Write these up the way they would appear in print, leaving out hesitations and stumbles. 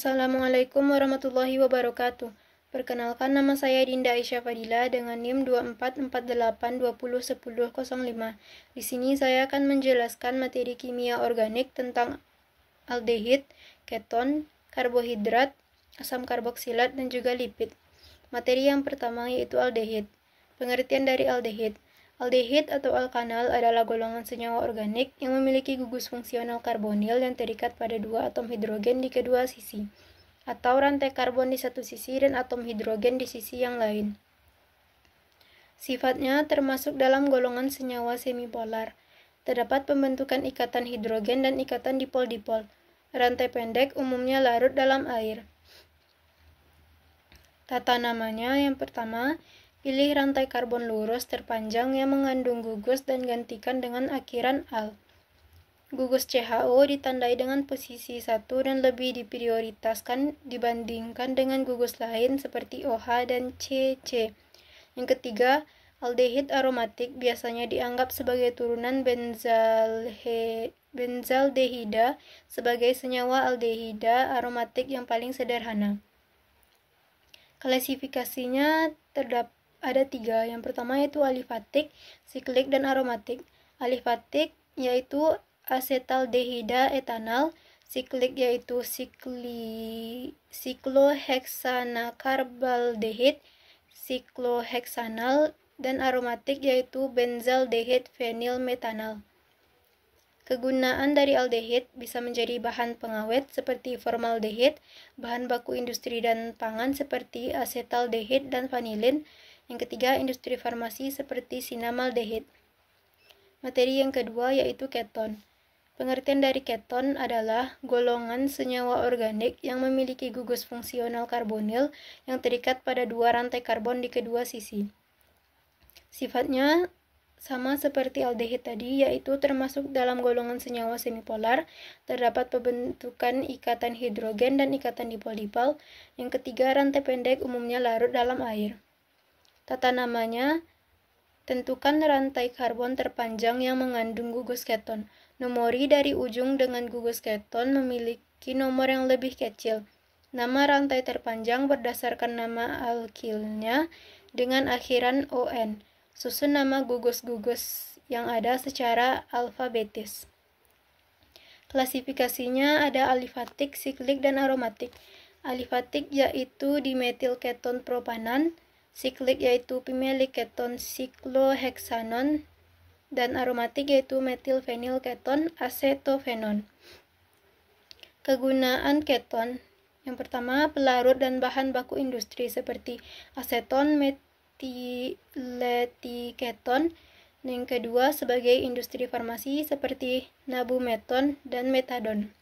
Assalamualaikum warahmatullahi wabarakatuh. Perkenalkan, nama saya Dinda Aisyah Fadila dengan NIM 2448201005. Di sini saya akan menjelaskan materi kimia organik tentang aldehid, keton, karbohidrat, asam karboksilat, dan juga lipid. Materi yang pertama yaitu aldehid. Pengertian dari aldehid. Aldehid atau alkanal adalah golongan senyawa organik yang memiliki gugus fungsional karbonil yang terikat pada dua atom hidrogen di kedua sisi, atau rantai karbon di satu sisi dan atom hidrogen di sisi yang lain. Sifatnya termasuk dalam golongan senyawa semipolar. Terdapat pembentukan ikatan hidrogen dan ikatan dipol-dipol. Rantai pendek umumnya larut dalam air. Tata namanya yang pertama, pilih rantai karbon lurus terpanjang yang mengandung gugus dan gantikan dengan akhiran al. Gugus CHO ditandai dengan posisi 1 dan lebih diprioritaskan dibandingkan dengan gugus lain seperti OH dan CC. Yang ketiga, aldehid aromatik biasanya dianggap sebagai turunan benzaldehida sebagai senyawa aldehida aromatik yang paling sederhana. Klasifikasinya ada 3. Yang pertama yaitu alifatik, siklik, dan aromatik. Alifatik yaitu asetaldehida etanal, siklik yaitu sikloheksanakarbaldehid, sikloheksanal, dan aromatik yaitu benzaldehid fenil metanal. Kegunaan dari aldehid bisa menjadi bahan pengawet seperti formaldehid, bahan baku industri dan pangan seperti asetaldehid dan vanilin. Yang ketiga, industri farmasi seperti sinamaldehid. Materi yang kedua yaitu keton. Pengertian dari keton adalah golongan senyawa organik yang memiliki gugus fungsional karbonil yang terikat pada dua rantai karbon di kedua sisi. Sifatnya sama seperti aldehid tadi, yaitu termasuk dalam golongan senyawa semipolar. Terdapat pembentukan ikatan hidrogen dan ikatan dipol-dipol. Yang ketiga, rantai pendek umumnya larut dalam air. Tata namanya, tentukan rantai karbon terpanjang yang mengandung gugus keton. Nomori dari ujung dengan gugus keton memiliki nomor yang lebih kecil. Nama rantai terpanjang berdasarkan nama alkilnya dengan akhiran ON. Susun nama gugus-gugus yang ada secara alfabetis. Klasifikasinya ada alifatik, siklik, dan aromatik. Alifatik yaitu dimetil keton propanan, siklik yaitu pimelik keton sikloheksanon, dan aromatik yaitu metil fenil keton asetofenon. Kegunaan keton. Yang pertama, pelarut dan bahan baku industri seperti aseton, metiletiketon. Yang kedua, sebagai industri farmasi seperti nabumeton dan metadon.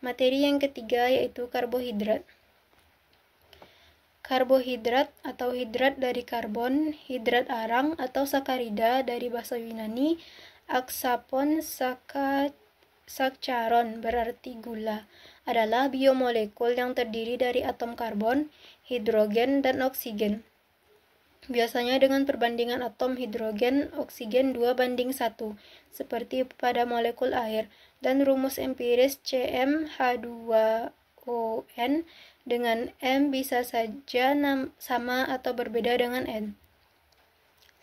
Materi yang ketiga yaitu karbohidrat. Karbohidrat atau hidrat dari karbon, hidrat arang atau sakarida dari bahasa Yunani, aksapon sakcharon berarti gula, adalah biomolekul yang terdiri dari atom karbon, hidrogen, dan oksigen. Biasanya dengan perbandingan atom hidrogen oksigen 2:1, seperti pada molekul air, dan rumus empiris CmH2ON dengan M bisa saja sama atau berbeda dengan N.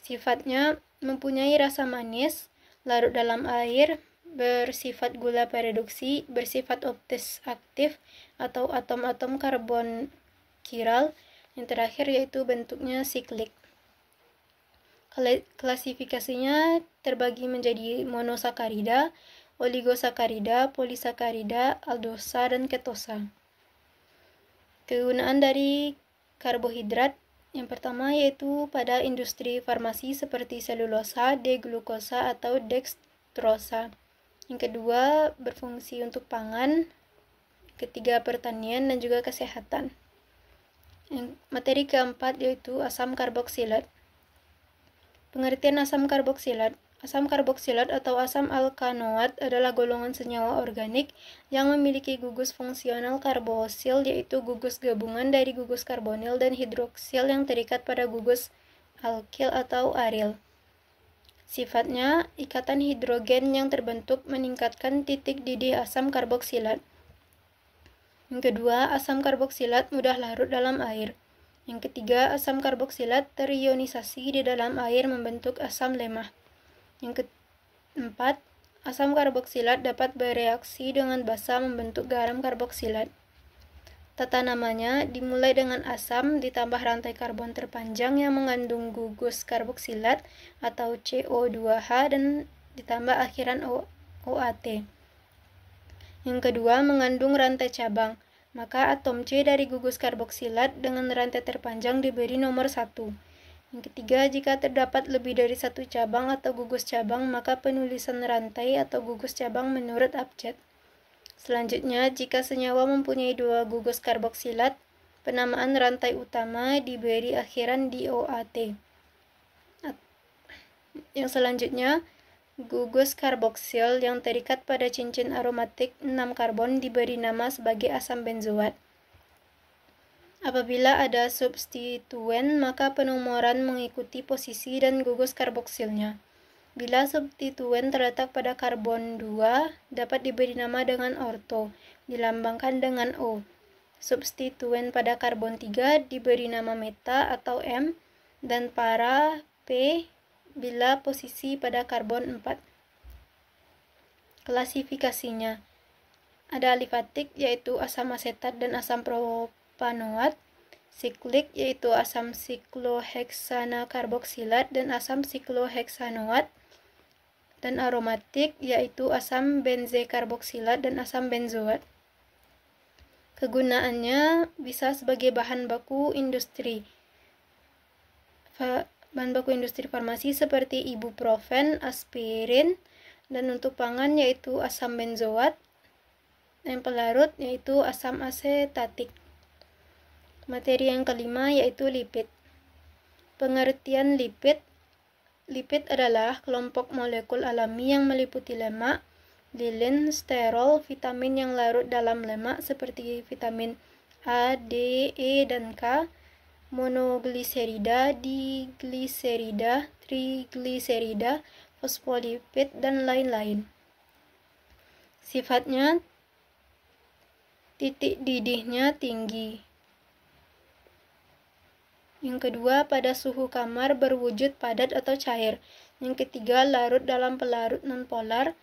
Sifatnya mempunyai rasa manis, larut dalam air, bersifat gula pereduksi, bersifat optis aktif atau atom-atom karbon chiral. Yang terakhir yaitu bentuknya siklik. Klasifikasinya terbagi menjadi monosakarida, oligosakarida, polisakarida, aldosa, dan ketosa. Kegunaan dari karbohidrat yang pertama yaitu pada industri farmasi seperti selulosa, deglukosa, atau dekstrosa. Yang kedua, berfungsi untuk pangan. Ketiga, pertanian dan juga kesehatan. Materi keempat yaitu asam karboksilat. Pengertian asam karboksilat. Asam karboksilat atau asam alkanoat adalah golongan senyawa organik yang memiliki gugus fungsional karbosil, yaitu gugus gabungan dari gugus karbonil dan hidroksil yang terikat pada gugus alkil atau aril. Sifatnya, ikatan hidrogen yang terbentuk meningkatkan titik didih asam karboksilat. Yang kedua, asam karboksilat mudah larut dalam air. Yang ketiga, asam karboksilat terionisasi di dalam air membentuk asam lemah. Yang keempat, asam karboksilat dapat bereaksi dengan basa membentuk garam karboksilat. Tata namanya dimulai dengan asam ditambah rantai karbon terpanjang yang mengandung gugus karboksilat atau CO2H dan ditambah akhiran OAT. Yang kedua, mengandung rantai cabang. Maka atom C dari gugus karboksilat dengan rantai terpanjang diberi nomor 1. Yang ketiga, jika terdapat lebih dari satu cabang atau gugus cabang, maka penulisan rantai atau gugus cabang menurut abjad. Selanjutnya, jika senyawa mempunyai 2 gugus karboksilat, penamaan rantai utama diberi akhiran di OAT. Yang selanjutnya, gugus karboksil yang terikat pada cincin aromatik 6 karbon diberi nama sebagai asam benzoat. Apabila ada substituen, maka penomoran mengikuti posisi dan gugus karboksilnya. Bila substituen terletak pada karbon 2, dapat diberi nama dengan orto, dilambangkan dengan O. Substituen pada karbon 3 diberi nama meta atau M, dan para P bila posisi pada karbon 4. Klasifikasinya. Ada alifatik yaitu asam asetat dan asam propanoat, siklik yaitu asam sikloheksana karboksilat dan asam sikloheksanoat, dan aromatik yaitu asam benzekarboksilat dan asam benzoat. Kegunaannya bisa sebagai bahan baku industri farmasi seperti ibuprofen, aspirin, dan untuk pangan yaitu asam benzoat, dan pelarut yaitu asam asetatik. Materi yang kelima yaitu lipid. Pengertian lipid. Lipid adalah kelompok molekul alami yang meliputi lemak, lilin, sterol, vitamin yang larut dalam lemak seperti vitamin A, D, E, dan K, monogliserida, digliserida, trigliserida, fosfolipid, dan lain-lain. Sifatnya, titik didihnya tinggi. Yang kedua, pada suhu kamar berwujud padat atau cair. Yang ketiga, larut dalam pelarut nonpolar.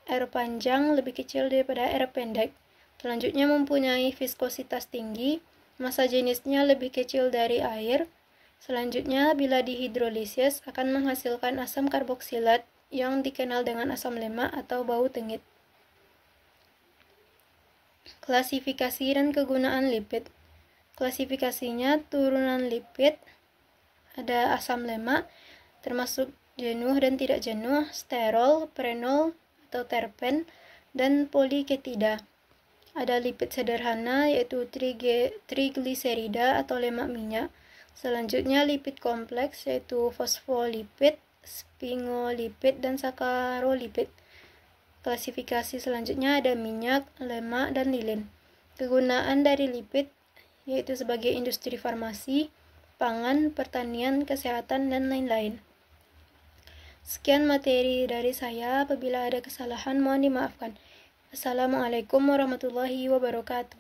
R panjang lebih kecil daripada R pendek. Selanjutnya, mempunyai viskositas tinggi. Massa jenisnya lebih kecil dari air. Selanjutnya, bila dihidrolisis akan menghasilkan asam karboksilat yang dikenal dengan asam lemak atau bau tengit. Klasifikasi dan kegunaan lipid. Klasifikasinya turunan lipid, ada asam lemak, termasuk jenuh dan tidak jenuh, sterol, prenol atau terpen, dan poliketida. Ada lipid sederhana yaitu trigliserida atau lemak minyak. Selanjutnya lipid kompleks yaitu fosfolipid, sphingolipid, dan sakarolipid. Klasifikasi selanjutnya ada minyak, lemak, dan lilin. Kegunaan dari lipid yaitu sebagai industri farmasi, pangan, pertanian, kesehatan, dan lain-lain. Sekian materi dari saya. Apabila ada kesalahan mohon dimaafkan. Assalamualaikum warahmatullahi wabarakatuh.